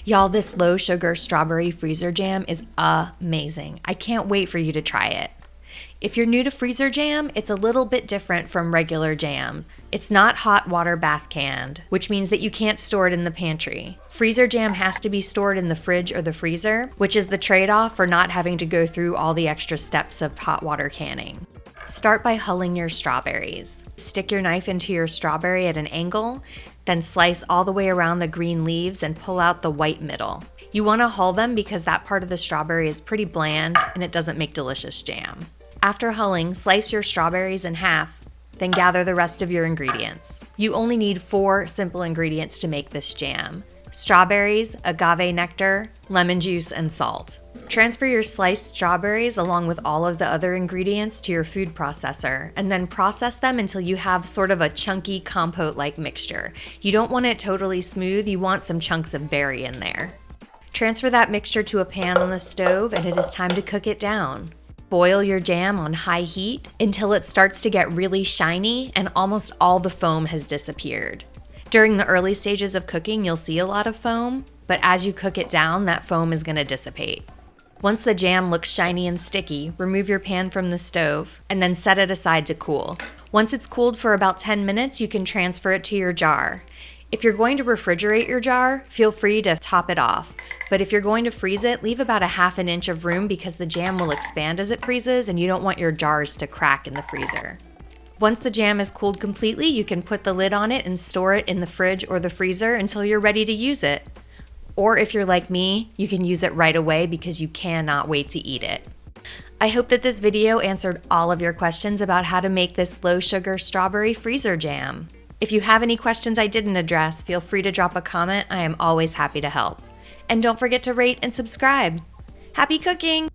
Y'all, this low sugar strawberry freezer jam is amazing. I can't wait for you to try it. If you're new to freezer jam, it's a little bit different from regular jam. It's not hot water bath canned, which means that you can't store it in the pantry. Freezer jam has to be stored in the fridge or the freezer, which is the trade-off for not having to go through all the extra steps of hot water canning. Start by hulling your strawberries. Stick your knife into your strawberry at an angle, then slice all the way around the green leaves and pull out the white middle. You want to hull them because that part of the strawberry is pretty bland and it doesn't make delicious jam. After hulling, slice your strawberries in half, then gather the rest of your ingredients. You only need 4 simple ingredients to make this jam: strawberries, agave nectar, lemon juice, and salt. Transfer your sliced strawberries along with all of the other ingredients to your food processor, and then process them until you have sort of a chunky compote-like mixture. You don't want it totally smooth, you want some chunks of berry in there. Transfer that mixture to a pan on the stove, and it is time to cook it down. Boil your jam on high heat until it starts to get really shiny and almost all the foam has disappeared. During the early stages of cooking, you'll see a lot of foam, but as you cook it down, that foam is going to dissipate. Once the jam looks shiny and sticky, remove your pan from the stove and then set it aside to cool. Once it's cooled for about 10 minutes, you can transfer it to your jar. If you're going to refrigerate your jar, feel free to top it off. But if you're going to freeze it, leave about a half an inch of room because the jam will expand as it freezes and you don't want your jars to crack in the freezer. Once the jam is cooled completely, you can put the lid on it and store it in the fridge or the freezer until you're ready to use it. Or if you're like me, you can use it right away because you cannot wait to eat it. I hope that this video answered all of your questions about how to make this low sugar strawberry freezer jam. If you have any questions I didn't address, feel free to drop a comment. I am always happy to help. And don't forget to rate and subscribe. Happy cooking!